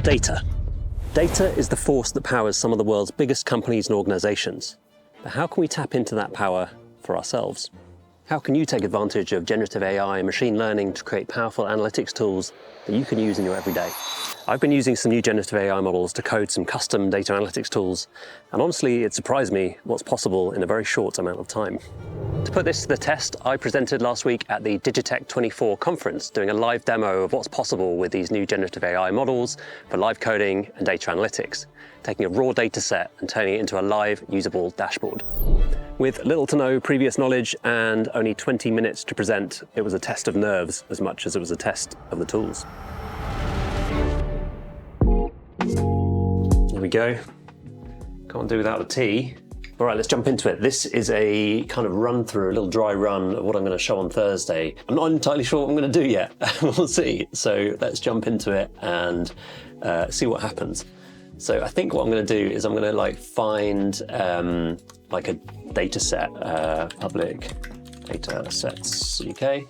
Data. Data is the force that powers some of the world's biggest companies and organizations. But how can we tap into that power for ourselves? How can you take advantage of generative AI and machine learning to create powerful analytics tools that you can use in your everyday? I've been using some new generative AI models to code some custom data analytics tools, and honestly, it surprised me what's possible in a very short amount of time. To put this to the test, I presented last week at the Digitech 24 conference, doing a live demo of what's possible with these new generative AI models for live coding and data analytics, taking a raw data set and turning it into a live, usable dashboard. With little to no previous knowledge and only 20 minutes to present, it was a test of nerves as much as it was a test of the tools. There we go. Can't do without the tea. All right, let's jump into it. This is a kind of run through, a little dry run of what I'm going to show on Thursday. I'm not entirely sure what I'm going to do yet. We'll see. So let's jump into it and see what happens. So I think what I'm going to do is I'm going to find like a data set, public data sets UK.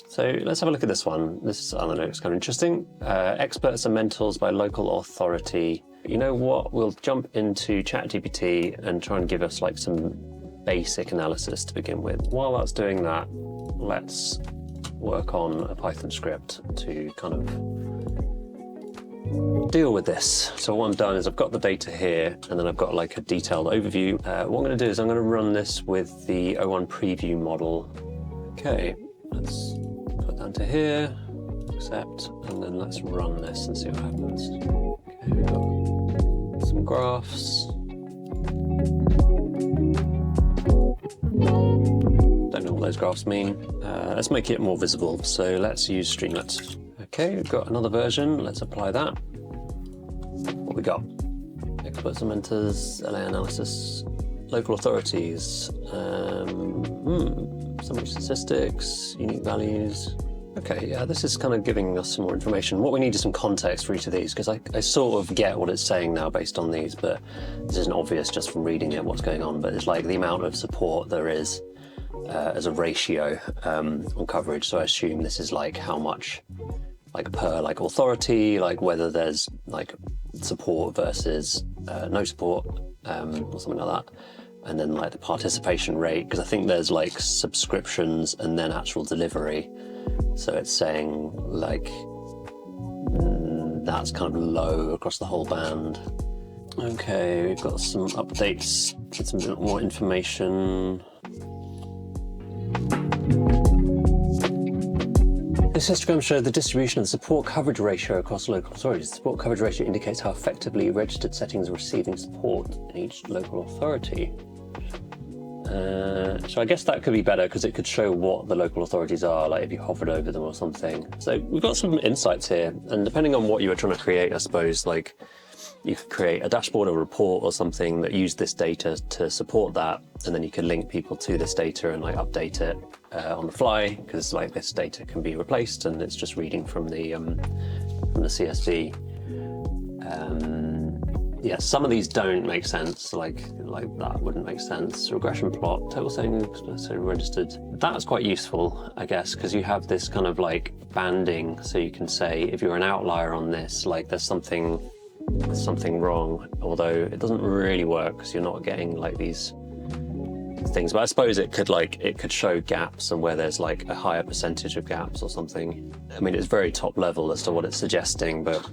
So let's have a look at this one. This, I don't know, it's kind of interesting. Experts and mentors by local authority. You know what? We'll jump into ChatGPT and try and give us some basic analysis to begin with. While that's doing that, let's work on a Python script to kind of deal with this. So what I've done is I've got the data here, and then I've got a detailed overview. What I'm going to do is I'm going to run this with the O1 preview model. Okay, let's put that into here, accept, and then let's run this and see what happens. Okay, we've got some graphs. Don't know what those graphs mean. Let's make it more visible. So let's use Streamlit. Okay, we've got another version. Let's apply that. What we got? Experts and mentors, LA analysis, local authorities, summary statistics, unique values. Okay, yeah, this is kind of giving us some more information. What we need is some context for each of these, because I sort of get what it's saying now based on these, but this isn't obvious just from reading it what's going on. But it's the amount of support there is as a ratio on coverage. So I assume this is how much per authority, whether there's support versus no support or something like that. And then the participation rate, because I think there's subscriptions and then actual delivery. So it's saying that's kind of low across the whole band. Okay, we've got some updates with some bit more information. This histogram shows the distribution of the support coverage ratio across local authorities. The support coverage ratio indicates how effectively registered settings are receiving support in each local authority. So I guess that could be better because it could show what the local authorities are, if you hovered over them or something. So we've got some insights here, and depending on what you were trying to create, I suppose, you could create a dashboard or report or something that used this data to support that, and then you could link people to this data and update it on the fly, because this data can be replaced and it's just reading from the CSV. Yeah, some of these don't make sense, like that wouldn't make sense. Regression plot, total settings, so registered. That's quite useful, I guess, because you have this kind of banding, so you can say if you're an outlier on this, there's something wrong, although it doesn't really work because you're not getting these things. But I suppose it could show gaps and where there's a higher percentage of gaps or something. I mean, it's very top level as to what it's suggesting, but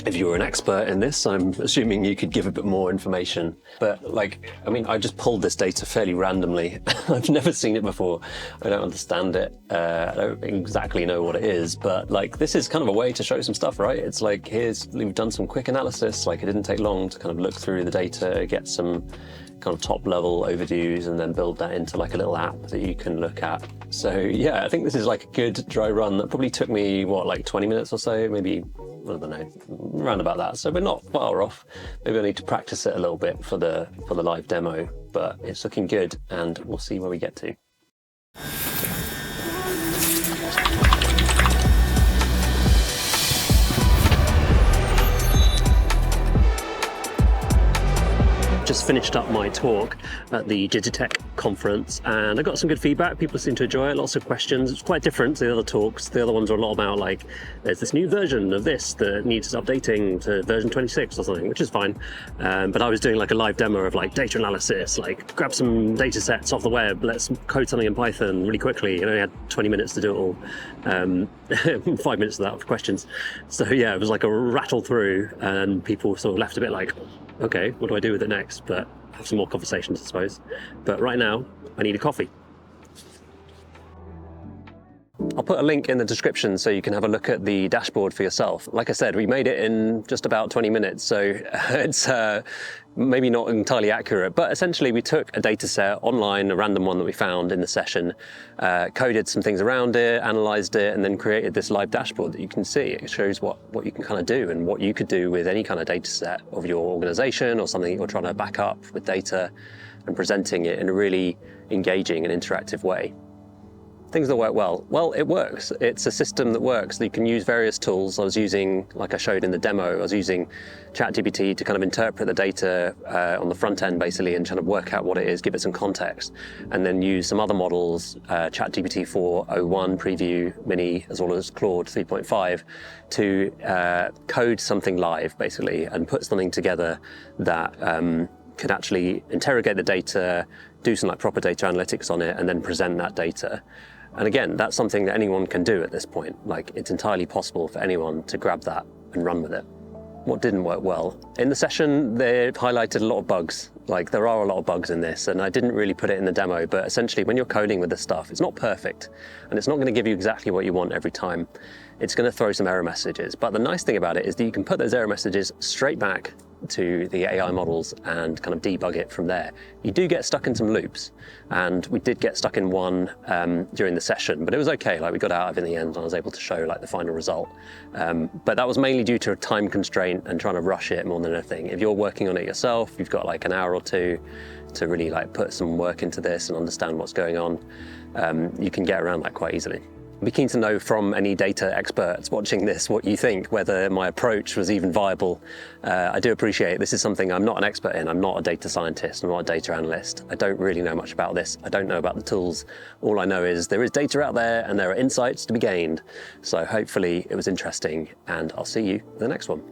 if you were an expert in this, I'm assuming you could give a bit more information. But I mean, I just pulled this data fairly randomly. I've never seen it before. I don't understand it. I don't exactly know what it is, but this is kind of a way to show some stuff, right? It's we've done some quick analysis. It didn't take long to kind of look through the data, get some kind of top level overviews, and then build that into a little app that you can look at. So yeah, I think this is a good dry run that probably took me, 20 minutes or so, maybe, I don't know, around about that. So we're not far off. Maybe I need to practice it a little bit for the live demo, but it's looking good, and we'll see where we get to. Just finished up my talk at the Digitech conference, and I got some good feedback. People seem to enjoy it, lots of questions. It's quite different to the other talks. The other ones are a lot about like, there's this new version of this that needs updating to version 26 or something, which is fine. But I was doing like a live demo of like data analysis, like grab some data sets off the web, let's code something in Python really quickly. And I only had 20 minutes to do it all. 5 minutes of that for questions. So yeah, it was like a rattle through, and people sort of left a bit like, okay, what do I do with it next? But have some more conversations, I suppose. But right now, I need a coffee. I'll put a link in the description so you can have a look at the dashboard for yourself. Like I said, we made it in just about 20 minutes, so it's maybe not entirely accurate, but essentially we took a data set online, a random one that we found in the session, coded some things around it, analyzed it, and then created this live dashboard that you can see. It shows what you can kind of do and what you could do with any kind of data set of your organization or something you're trying to back up with data, and presenting it in a really engaging and interactive way. Things that work well. Well, it works. It's a system that works. You can use various tools. I was using, like I showed in the demo, I was using ChatGPT to kind of interpret the data on the front end, basically, and trying to work out what it is, give it some context, and then use some other models, ChatGPT 4.01 Preview Mini, as well as Claude 3.5, to code something live, basically, and put something together that could actually interrogate the data, do some like proper data analytics on it, and then present that data. And again, that's something that anyone can do at this point. Like, it's entirely possible for anyone to grab that and run with it. What didn't work well? In the session, they highlighted a lot of bugs. Like, there are a lot of bugs in this, and I didn't really put it in the demo, but essentially when you're coding with this stuff, it's not perfect, and it's not going to give you exactly what you want every time. It's going to throw some error messages. But the nice thing about it is that you can put those error messages straight back to the AI models and kind of debug it from there. You do get stuck in some loops, and we did get stuck in one during the session, but it was okay. Like, we got out of it in the end, and I was able to show like the final result. But that was mainly due to a time constraint and trying to rush it more than anything. If you're working on it yourself, you've got like an hour or two to really like put some work into this and understand what's going on. You can get around that quite easily. I'd be keen to know from any data experts watching this what you think, whether my approach was even viable. I do appreciate this is something I'm not an expert in. I'm not a data scientist, I'm not a data analyst. I don't really know much about this. I don't know about the tools. All I know is there is data out there and there are insights to be gained. So hopefully it was interesting, and I'll see you in the next one.